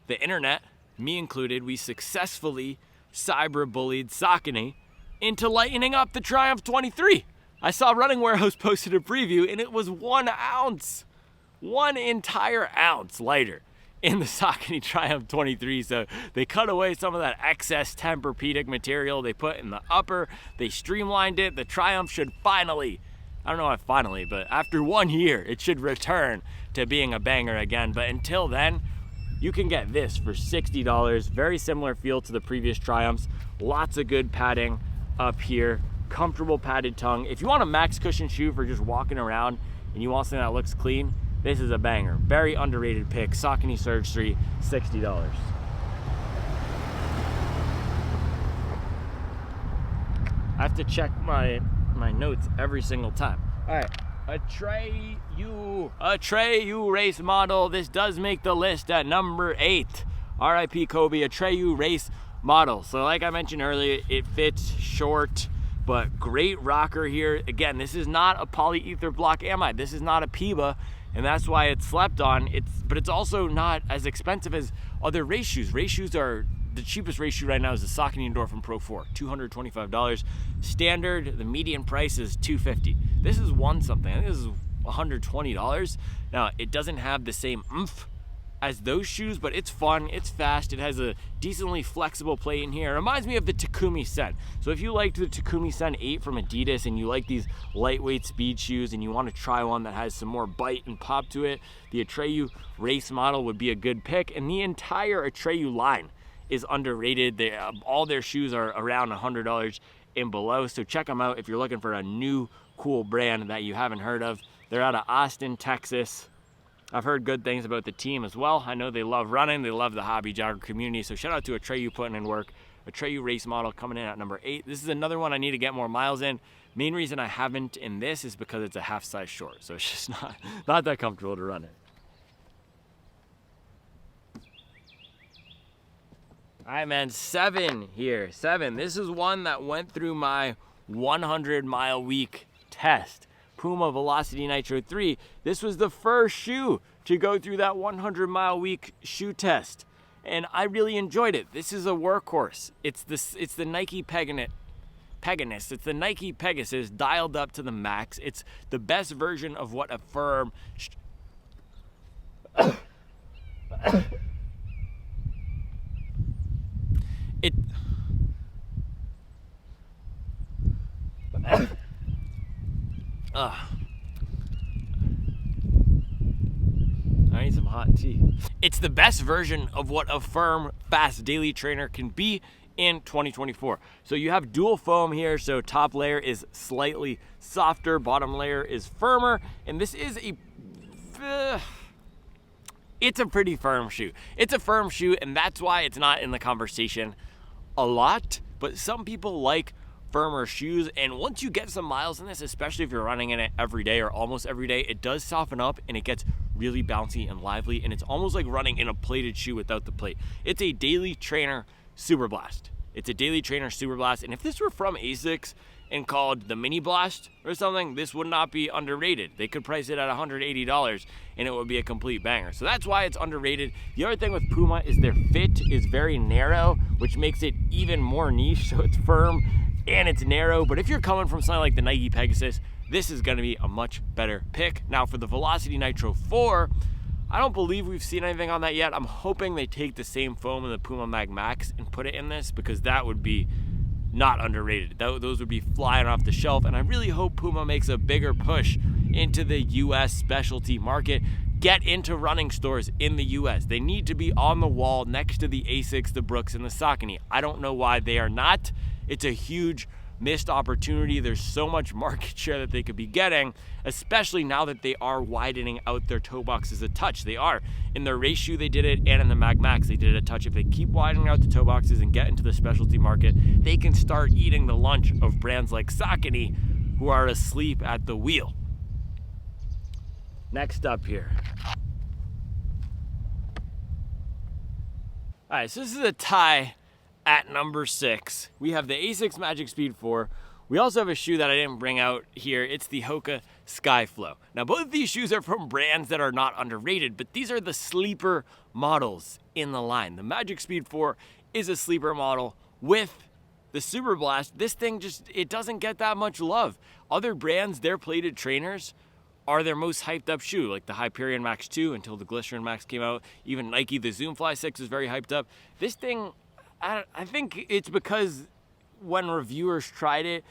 the internet, me included, we successfully cyber-bullied Saucony into lightening up the Triumph 23. I saw Running Warehouse posted a preview, and it was 1 ounce, 1 entire ounce lighter in the Saucony Triumph 23. So they cut away some of that excess Tempur-Pedic material they put in the upper. They streamlined it. The Triumph should finally, I don't know if finally, but after 1 year, it should return to being a banger again. But until then, you can get this for $60. Very similar feel to the previous Triumphs. Lots of good padding up here. Comfortable padded tongue. If you want a max cushion shoe for just walking around and you want something that looks clean, this is a banger. Very underrated pick. Saucony Surge 3, $60. I have to check my notes every single time. All right, Atreyu race model. This does make the list at number 8. RIP Kobe, Atreyu race model. So like I mentioned earlier, it fits short, but great rocker here. Again, this is not a polyether block amide. This is not a PIBA, and that's why it's slept on. But it's also not as expensive as other race shoes. Race shoes are, the cheapest race shoe right now is the Saucony Endorphin Pro 4, $225. Standard, the median price is $250. This is something. I think this is $120. Now, it doesn't have the same oomph as those shoes, but it's fun, it's fast, it has a decently flexible plate in here. It reminds me of the Takumi Sen. So if you liked the Takumi Sen 8 from Adidas and you like these lightweight speed shoes and you want to try one that has some more bite and pop to it, the Atreyu race model would be a good pick. And the entire Atreyu line is underrated. All their shoes are around $100 and below, so check them out if you're looking for a new cool brand that you haven't heard of. They're out of Austin, Texas. I've heard good things about the team as well. I know they love running, they love the hobby jogger community, so shout out to Atreyu putting in work. Atreyu race model coming in at number 8. This is another one I need to get more miles in. Main reason I haven't in this is because it's a half size short, so it's just not that comfortable to run in. All right, man, 7 here. 7. This is one that went through my 100-mile week test. Puma Velocity Nitro 3. This was the first shoe to go through that 100-mile week shoe test, and I really enjoyed it. This is a workhorse. It's the Nike Pegasus. It's the Nike Pegasus dialed up to the max. It's the best version of what a firm I need some hot tea. It's the best version of what a firm, fast daily trainer can be in 2024. So you have dual foam here, so top layer is slightly softer, bottom layer is firmer, and this is it's a pretty firm shoe. It's a firm shoe, and that's why it's not in the conversation a lot, but some people like firmer shoes, and once you get some miles in this, especially if you're running in it every day or almost every day, it does soften up and it gets really bouncy and lively, and it's almost like running in a plated shoe without the plate. It's a Daily Trainer Super Blast. It's a Daily Trainer Super Blast, and if this were from ASICS and called the Mini Blast or something, this would not be underrated. They could price it at $180 and it would be a complete banger. So that's why it's underrated. The other thing with Puma is their fit is very narrow, which makes it even more niche. So it's firm and it's narrow, but if you're coming from something like the Nike Pegasus, this is gonna be a much better pick. Now for the Velocity Nitro 4, I don't believe we've seen anything on that yet. I'm hoping they take the same foam in the Puma Mag Max and put it in this, because that would be not underrated. Those would be flying off the shelf, and I really hope Puma makes a bigger push into the US specialty market. Get into running stores in the US. They need to be on the wall next to the ASICS, the Brooks, and the Saucony. I don't know why they are not. It's a huge missed opportunity. There's so much market share that they could be getting, especially now that they are widening out their toe boxes a touch. They are. In their race shoe, they did it, and in the Mag Max, they did it a touch. If they keep widening out the toe boxes and get into the specialty market, they can start eating the lunch of brands like Saucony who are asleep at the wheel. Next up here. All right, so this is a tie at number 6. We have the Asics Magic Speed 4. We also have a shoe that I didn't bring out here. It's the Hoka Skyflow. Now, both of these shoes are from brands that are not underrated, but these are the sleeper models in the line. The Magic Speed 4 is a sleeper model with the Super Blast. This thing it doesn't get that much love. Other brands, their plated trainers are their most hyped up shoe, like the Hyperion Max 2 until the Glycerin Max came out. Even Nike, the Zoom Fly 6 is very hyped up. This thing, I think it's because when reviewers tried it,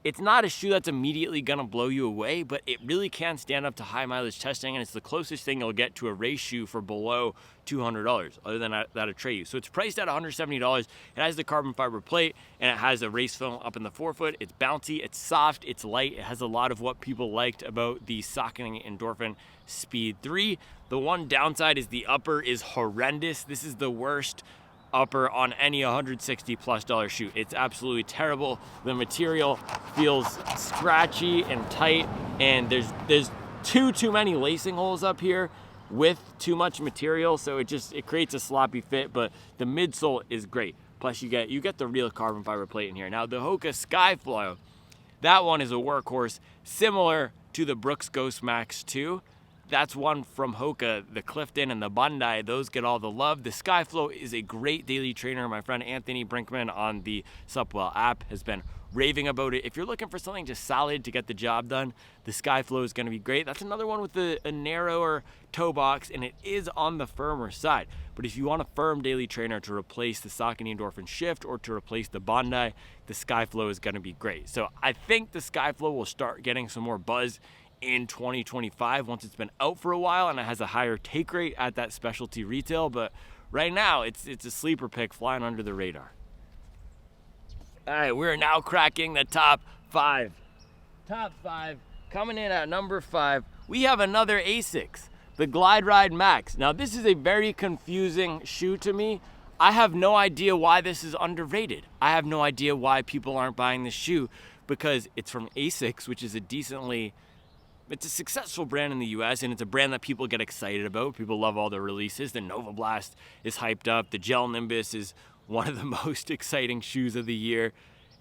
it's not a shoe that's immediately gonna blow you away, but it really can stand up to high mileage testing, and it's the closest thing you'll get to a race shoe for below $200, other than that Atreyu. So it's priced at $170. It has the carbon fiber plate, and it has a race foam up in the forefoot. It's bouncy, it's soft, it's light. It has a lot of what people liked about the Saucony Endorphin Speed 3. The one downside is the upper is horrendous. This is the worst upper on any $160+ shoe. It's absolutely terrible. The material feels scratchy and tight, and there's too many lacing holes up here with too much material, so it creates a sloppy fit. But the midsole is great. Plus you get the real carbon fiber plate in here. Now the Hoka Skyflow, that one is a workhorse similar to the Brooks Ghost Max 2. That's one from Hoka. The Clifton and the Bandai, those get all the love. The Skyflow is a great daily trainer. My friend Anthony Brinkman on the Supwell app has been raving about it. If you're looking for something just solid to get the job done, the Skyflow is going to be great. That's another one with a narrower toe box, and it is on the firmer side. But if you want a firm daily trainer to replace the Saucony Endorphin Shift or to replace the Bandai, the Skyflow is going to be great. So I think the Skyflow will start getting some more buzz in 2025 once it's been out for a while and it has a higher take rate at that specialty retail. But right now it's a sleeper pick flying under the radar. All right, we're now cracking the top 5. Top 5, coming in at number 5, we have another Asics, the Glide Ride Max. Now this is a very confusing shoe to me. I have no idea why this is underrated. I have no idea why people aren't buying this shoe, because it's from Asics, which is it's a successful brand in the US, and it's a brand that people get excited about. People love all the releases. The Nova Blast is hyped up. The Gel Nimbus is one of the most exciting shoes of the year.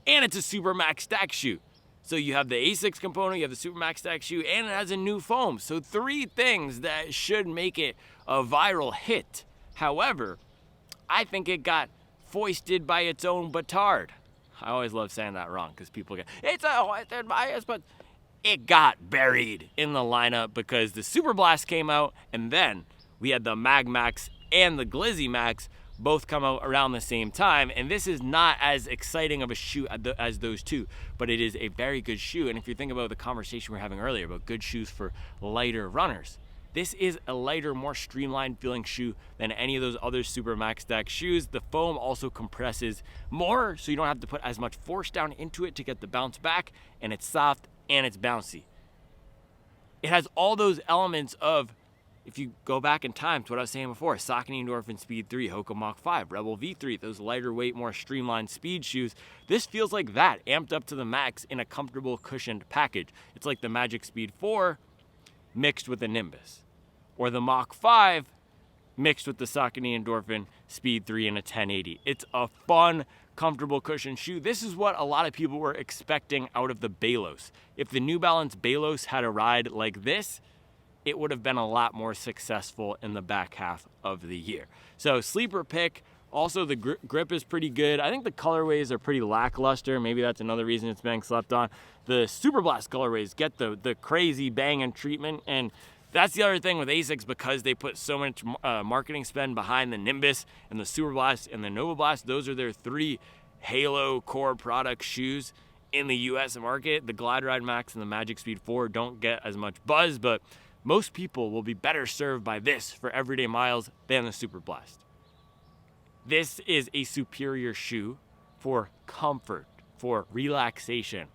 And it's a Super Max Stack shoe. So you have the Asics component, you have the Super Max Stack shoe, and it has a new foam. So 3 things that should make it a viral hit. However, I think it got foisted by its own petard. I always love saying that wrong because people get, it's a hoisted bias, but it got buried in the lineup because the Super Blast came out, and then we had the Mag Max and the Glizzy Max both come out around the same time. And this is not as exciting of a shoe as those two, but it is a very good shoe. And if you think about the conversation we were having earlier about good shoes for lighter runners, this is a lighter, more streamlined feeling shoe than any of those other Super Max Stack shoes. The foam also compresses more, so you don't have to put as much force down into it to get the bounce back, and it's soft and it's bouncy. It has all those elements of, if you go back in time to what I was saying before, Saucony Endorphin Speed 3, Hoka Mach 5, Rebel V3, those lighter weight, more streamlined speed shoes. This feels like that, amped up to the max in a comfortable, cushioned package. It's like the Magic Speed 4 mixed with the Nimbus, or the Mach 5 mixed with the Saucony Endorphin Speed 3 in a 1080. It's a fun, comfortable cushion shoe. This is what a lot of people were expecting out of the Balos. If the New Balance Balos had a ride like this, it would have been a lot more successful in the back half of the year. So sleeper pick. Also, the grip is pretty good. I think the colorways are pretty lackluster. Maybe that's another reason it's being slept on. The Super Blast colorways get the crazy banging treatment, and that's the other thing with Asics, because they put so much marketing spend behind the Nimbus and the Super Blast and the Nova Blast. Those are their 3 Halo core product shoes in the US market. The Glide Ride Max and the Magic Speed 4 don't get as much buzz, but most people will be better served by this for everyday miles than the Super Blast. This is a superior shoe for comfort, for relaxation,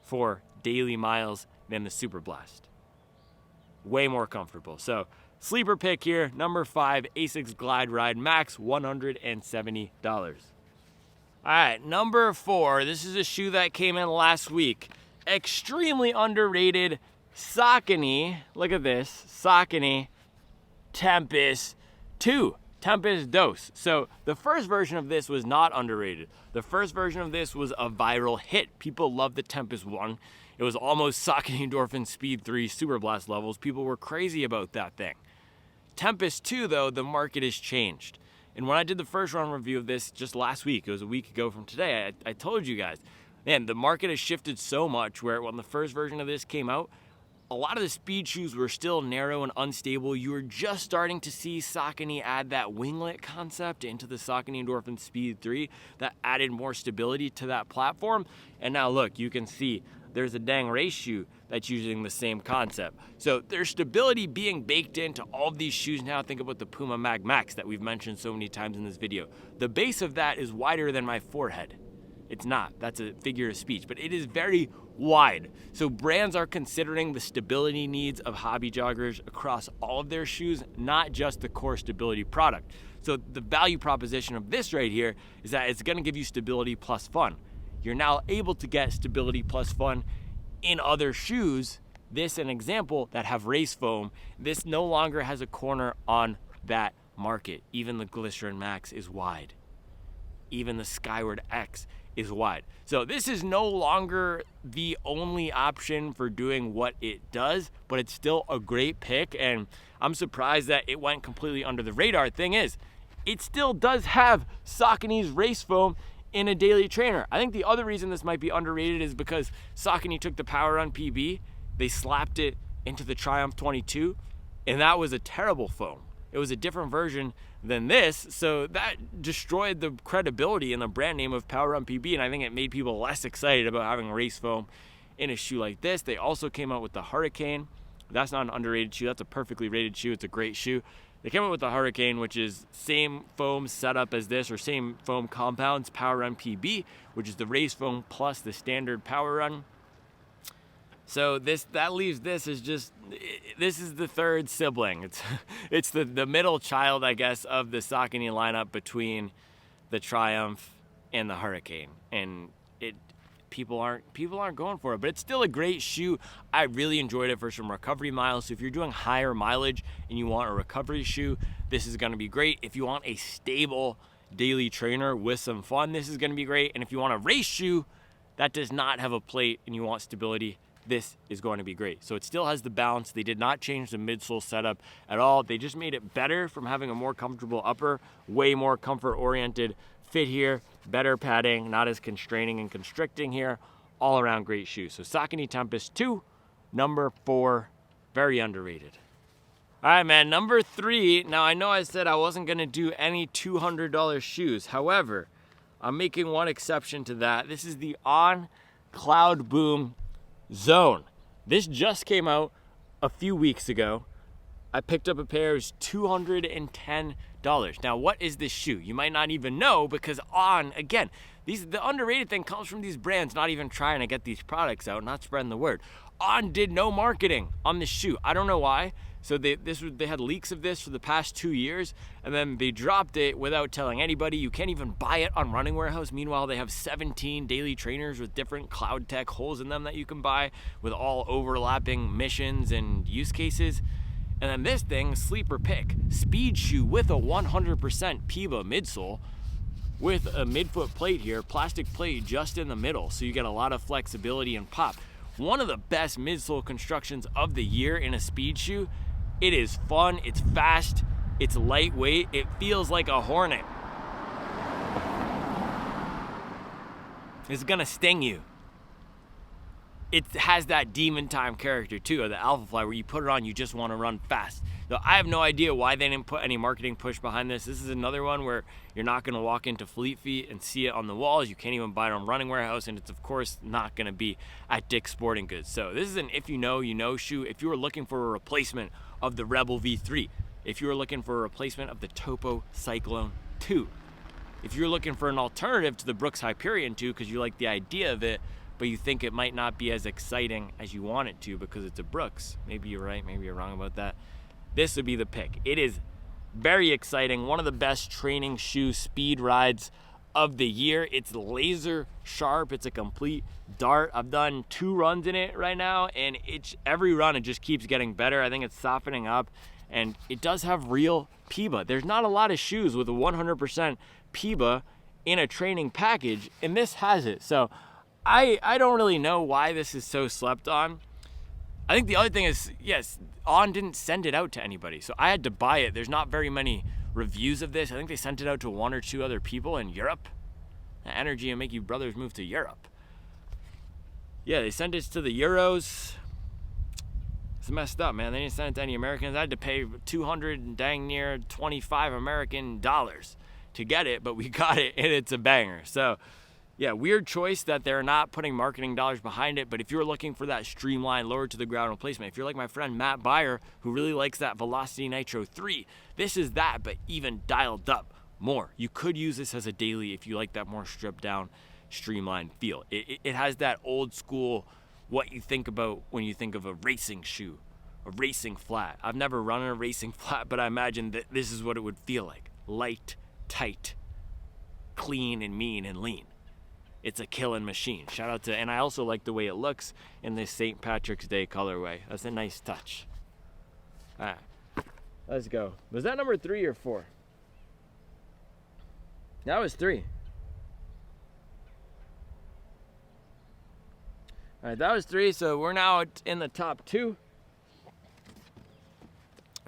for daily miles than the Super Blast. Way more comfortable. So sleeper pick here, number 5, Asics Glide Ride Max, $170. All right, number 4, this is a shoe that came in last week. extremely underrated Saucony. Look at this, Saucony Tempest 2. Tempest Dos. So the first version of this was not underrated. The first version of this was a viral hit. People loved the Tempest 1. It was almost Saucony Endorphin Speed 3 Super Blast levels. People were crazy about that thing. Tempest 2, though, the market has changed. And when I did the first run review of this just last week, it was a week ago from today, I told you guys, man, the market has shifted so much where when the first version of this came out, a lot of the speed shoes were still narrow and unstable. You were just starting to see Saucony add that winglet concept into the Saucony Endorphin Speed 3 that added more stability to that platform. And now look, you can see there's a dang race shoe that's using the same concept. So there's stability being baked into all of these shoes now. Think about the Puma Mag Max that we've mentioned so many times in this video. The base of that is wider than my forehead. It's not, that's a figure of speech, but it is very wide. So brands are considering the stability needs of hobby joggers across all of their shoes, not just the core stability product. So the value proposition of this right here is that it's gonna give you stability plus fun. You're now able to get stability plus fun in other shoes. This an example that have race foam. This no longer has a corner on that market. Even the Glycerin Max is wide. Even the Skyward X is wide. So this is no longer the only option for doing what it does, but it's still a great pick, and I'm surprised that it went completely under the radar. Thing is, it still does have Saucony's race foam in a daily trainer. I think the other reason this might be underrated is because Saucony took the Power Run PB, they slapped it into the Triumph 22, and that was a terrible foam. It was a different version than this, so that destroyed the credibility and the brand name of Power Run PB, and I think it made people less excited about having race foam in a shoe like this. They also came out with the Hurricane. That's not an underrated shoe, that's a perfectly rated shoe, it's a great shoe. They came out with the Hurricane, which is same foam setup as this, or same foam compounds, Power Run PB, which is the race foam plus the standard Power Run. So that leaves this as just, this is the third sibling. It's the middle child, I guess, of the Saucony lineup between the Triumph and the Hurricane. And people aren't going for it, but it's still a great shoe. I really enjoyed it for some recovery miles. So if you're doing higher mileage and you want a recovery shoe, this is going to be great. If you want a stable daily trainer with some fun, this is going to be great. And if you want a race shoe that does not have a plate and you want stability, this is going to be great. So it still has the bounce. They did not change the midsole setup at all. They just made it better from having a more comfortable upper, way more comfort oriented fit here, better padding, not as constraining and constricting here. All around great shoe. So Saucony Tempest 2, number 4, very underrated. All right, man, number 3. Now I know I said I wasn't gonna do any $200 shoes. However, I'm making one exception to that. This is the On Cloud Boom Zone. This just came out a few weeks ago. I picked up a pair, it's $210. Now, what is this shoe? You might not even know because again, the underrated thing comes from these brands not even trying to get these products out, not spreading the word. On did no marketing on this shoe. I don't know why. So they had leaks of this for the past 2 years, and then they dropped it without telling anybody. You can't even buy it on Running Warehouse. Meanwhile, they have 17 daily trainers with different Cloud Tech holes in them that you can buy with all overlapping missions and use cases. And then this thing, sleeper pick, speed shoe with a 100% PIBA midsole with a midfoot plate here, plastic plate just in the middle, so you get a lot of flexibility and pop. One of the best midsole constructions of the year in a speed shoe. It is fun, it's fast, it's lightweight, it feels like a Hornet. It's gonna sting you. It has that demon time character too, of the Alpha Fly, where you put it on, you just want to run fast. So I have no idea why they didn't put any marketing push behind this. This is another one where you're not going to walk into Fleet Feet and see it on the walls. You can't even buy it on Running Warehouse, and it's of course not going to be at Dick's Sporting Goods. So this is an if you know, you know shoe. If you were looking for a replacement of the Rebel V3, if you were looking for a replacement of the Topo Cyclone 2, if you're looking for an alternative to the Brooks Hyperion 2 because you like the idea of it, but you think it might not be as exciting as you want it to because it's a Brooks. Maybe you're right, maybe you're wrong about that. This would be the pick. It is very exciting. One of the best training shoe speed rides of the year. It's laser sharp. It's a complete dart. I've done 2 runs in it right now, and every run it just keeps getting better. I think it's softening up, and it does have real PIBA. There's not a lot of shoes with a 100% PIBA in a training package, and this has it. So I don't really know why this is so slept on. I think the other thing is, yes, On didn't send it out to anybody, so I had to buy it. There's not very many reviews of this. I think they sent it out to 1 or 2 other people in Europe. The energy and make you brothers move to Europe. Yeah, they sent it to the Euros. It's messed up, man. They didn't send it to any Americans. I had to pay 200 and dang near 25 American dollars to get it, but we got it, and it's a banger. So yeah, weird choice that they're not putting marketing dollars behind it, but if you're looking for that streamlined, lower to the ground replacement, if you're like my friend Matt Beyer, who really likes that Velocity Nitro 3, this is that, but even dialed up more. You could use this as a daily if you like that more stripped down, streamlined feel. It has that old school, what you think about when you think of a racing shoe, a racing flat. I've never run a racing flat, but I imagine that this is what it would feel like. Light, tight, clean and mean and lean. It's a killing machine. Shout out to, and I also like the way it looks in this St. Patrick's Day colorway. That's a nice touch. All right, let's go. Was that number 3 or 4? That was 3. All right, that was 3, so we're now in the top 2.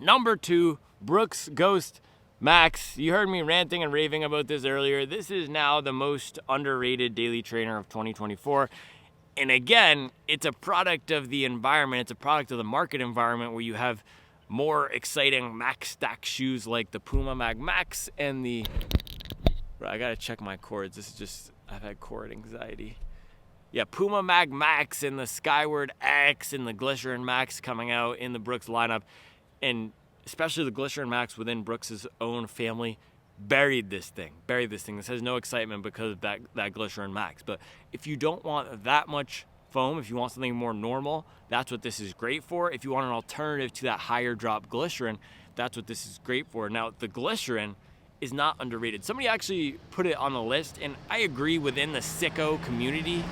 Number 2, Brooks Ghost Max. You heard me ranting and raving about this earlier. This is now the most underrated daily trainer of 2024. And again, it's a product of the environment. It's a product of the market environment where you have more exciting Max Stack shoes like the Puma Mag Max and the... Bro, I gotta check my cords. This is just... I've had cord anxiety. Yeah, Puma Mag Max and the Skyward X and the Glycerin Max coming out in the Brooks lineup. And especially the Glycerin Max within Brooks' own family, buried this thing. This has no excitement because of that Glycerin Max. But if you don't want that much foam, if you want something more normal, that's what this is great for. If you want an alternative to that higher drop Glycerin, that's what this is great for. Now, the Glycerin is not underrated. Somebody actually put it on the list, and I agree within the sicko community.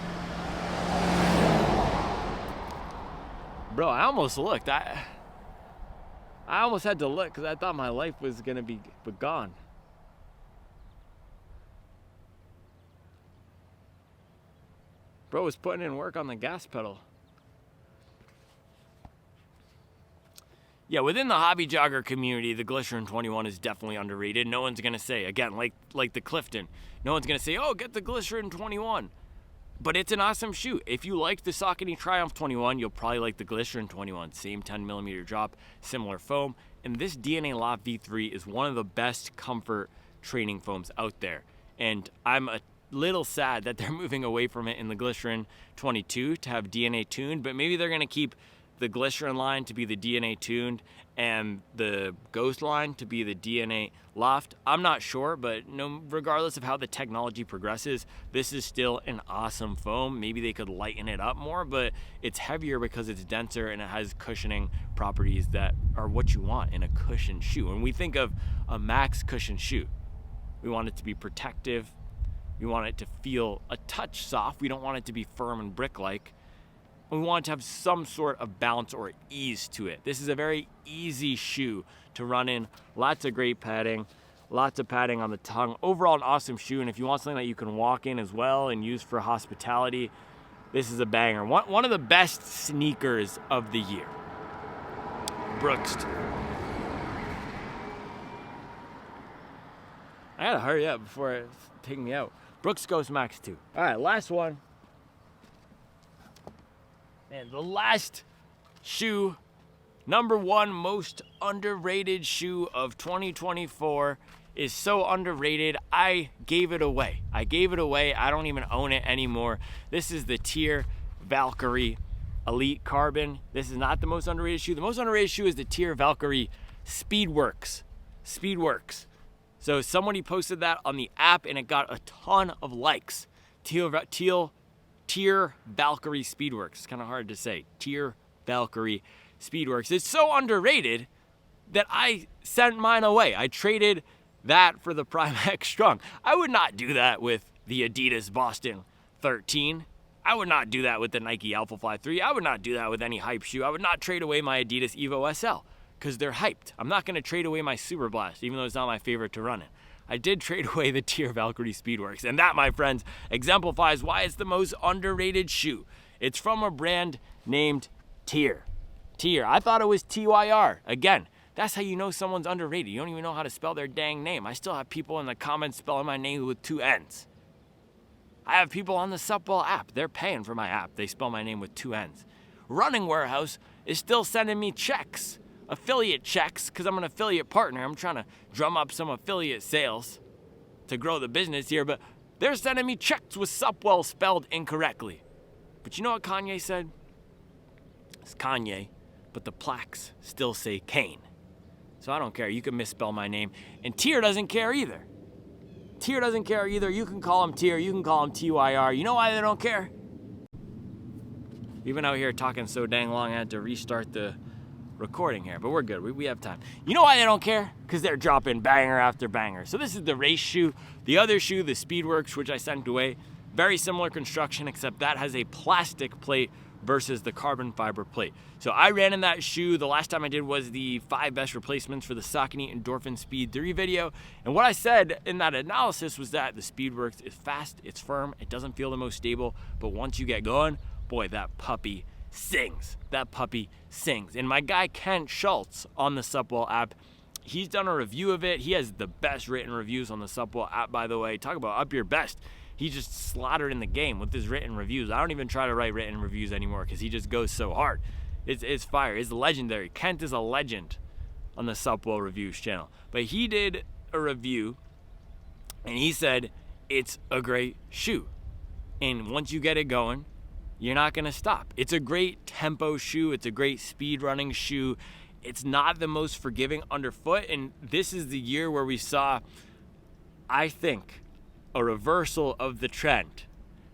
Bro, I almost looked. I almost had to look because I thought my life was going to be gone. Bro was putting in work on the gas pedal. Yeah, within the hobby jogger community, the Glycerin 21 is definitely underrated. No one's going to say, again, like the Clifton, no one's going to say, oh, get the Glycerin 21. But it's an awesome shoe. If you like the Saucony Triumph 21, you'll probably like the Glycerin 21. Same 10mm drop, similar foam. And this DNA Loft V3 is one of the best comfort training foams out there. And I'm a little sad that they're moving away from it in the Glycerin 22 to have DNA tuned, but maybe they're going to keep the Glycerin line to be the DNA tuned and the Ghost line to be the DNA Loft. I'm not sure, but regardless of how the technology progresses, this is still an awesome foam. Maybe they could lighten it up more, but it's heavier because it's denser and it has cushioning properties that are what you want in a cushioned shoe. When we think of a Max cushion shoe, we want it to be protective. We want it to feel a touch soft. We don't want it to be firm and brick-like. We want it to have some sort of bounce or ease to it. This is a very easy shoe to run in. Lots of great padding, lots of padding on the tongue. Overall, an awesome shoe. And if you want something that you can walk in as well and use for hospitality, this is a banger. One of the best sneakers of the year. Brooks. I gotta hurry up before it take me out. Brooks Ghost Max 2. All right, last one. And the last shoe, number 1 most underrated shoe of 2024, is so underrated, I gave it away. I don't even own it anymore. This is the Tier Valkyrie Elite Carbon. This is not the most underrated shoe. The most underrated shoe is the Tier Valkyrie Speedworks. So somebody posted that on the app and it got a ton of likes. Tier Valkyrie Speedworks. It's kind of hard to say. Tier Valkyrie Speedworks. It's so underrated that I sent mine away. I traded that for the Prime X Strong. I would not do that with the Adidas Boston 13. I would not do that with the Nike Alpha Fly 3. I would not do that with any hype shoe. I would not trade away my Adidas Evo SL because they're hyped. I'm not going to trade away my Super Blast, even though it's not my favorite to run in. I did trade away the Tier Valkyrie Speedworks, and that, my friends, exemplifies why it's the most underrated shoe. It's from a brand named Tier. Tier. I thought it was TYR. Again, that's how you know someone's underrated. You don't even know how to spell their dang name. I still have people in the comments spelling my name with 2 N's. I have people on the Supwell app. They're paying for my app. They spell my name with 2 N's. Running Warehouse is still sending me checks, affiliate checks, because I'm an affiliate partner. I'm trying to drum up some affiliate sales to grow the business here, but they're sending me checks with Supwell spelled incorrectly. But you know what Kanye said? It's Kanye, but the plaques still say Kane. So I don't care. You can misspell my name. And Tier doesn't care either. Tier doesn't care either. You can call him Tier. You can call him TYR. You know why they don't care? We've been out here talking so dang long, I had to restart the recording here, but we're good. We have time. You know why they don't care? Because they're dropping banger after banger. So this is the race shoe. The other shoe, the Speedworks, which I sent away, very similar construction, except that has a plastic plate versus the carbon fiber plate. So I ran in that shoe. The last time I did was the 5 best replacements for the Saucony Endorphin Speed 3 video. And what I said in that analysis was that the Speedworks is fast, it's firm, it doesn't feel the most stable, but once you get going, boy, that puppy sings. That puppy sings. And my guy Kent Schultz on the Supwell app, he's done a review of it. He has the best written reviews on the Supwell app, by the way. Talk about up your best. He just slaughtered in the game with his written reviews. I don't even try to write written reviews anymore because he just goes so hard. It's fire. It's legendary. Kent is a legend on the Supwell Reviews channel. But he did a review, and he said it's a great shoe. And once you get it going, you're not going to stop. It's a great tempo shoe. It's a great speed running shoe. It's not the most forgiving underfoot. And this is the year where we saw, I think, a reversal of the trend.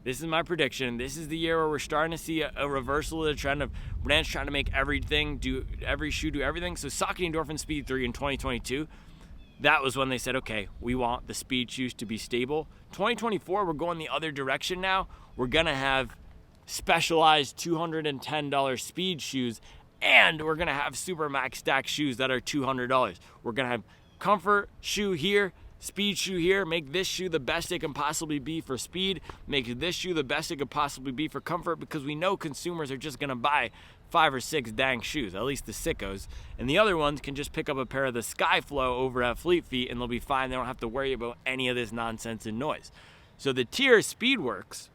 This is my prediction. This is the year where we're starting to see a reversal of the trend of brands trying to make every shoe do everything. So Saucony Endorphin Speed 3 in 2022, that was when they said, okay, we want the speed shoes to be stable. 2024, we're going the other direction now. We're going to have specialized $210 speed shoes, and we're going to have Super Max Stack shoes that are $200. We're going to have comfort shoe here, speed shoe here, make this shoe the best it can possibly be for speed, make this shoe the best it could possibly be for comfort, because we know consumers are just going to buy 5 or 6 dang shoes, at least the sickos, and the other ones can just pick up a pair of the Skyflow over at Fleet Feet and they'll be fine. They don't have to worry about any of this nonsense and noise. So the Tier Speedworks,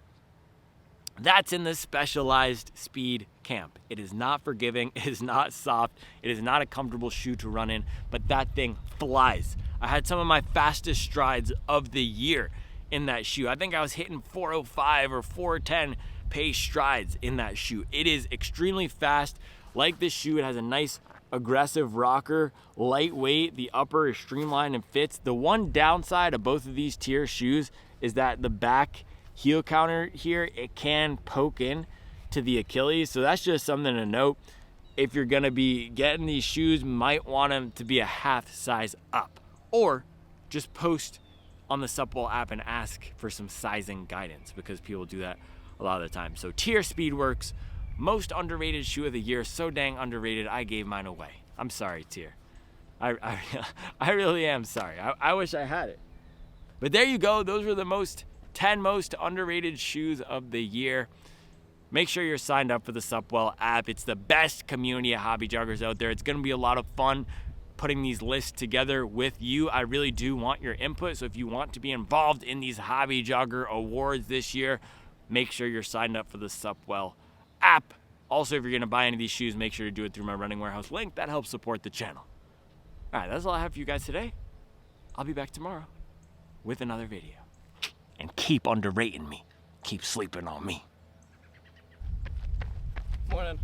that's in the specialized speed camp. It is not forgiving, it is not soft, it is not a comfortable shoe to run in, but that thing flies. I had some of my fastest strides of the year in that shoe. I think I was hitting 405 or 410 pace strides in that shoe. It is extremely fast. Like this shoe, it has a nice aggressive rocker, lightweight, the upper is streamlined and fits. The one downside of both of these Tier shoes is that the back heel counter here, it can poke in to the Achilles, so that's just something to note. If you're gonna be getting these shoes, might want them to be a half size up, or just post on the Supwell app and ask for some sizing guidance, because people do that a lot of the time. So Tier Speedworks, most underrated shoe of the year, so dang underrated, I gave mine away. I'm sorry, Tier. I really am sorry. I wish I had it. But there you go, those were the 10 most underrated shoes of the year. Make sure you're signed up for the Supwell app. It's the best community of hobby joggers out there. It's going to be a lot of fun putting these lists together with you. I really do want your input. So if you want to be involved in these hobby jogger awards this year, make sure you're signed up for the Supwell app. Also, if you're going to buy any of these shoes, make sure to do it through my Running Warehouse link. That helps support the channel. All right, that's all I have for you guys today. I'll be back tomorrow with another video. And keep underrating me. Keep sleeping on me. Morning.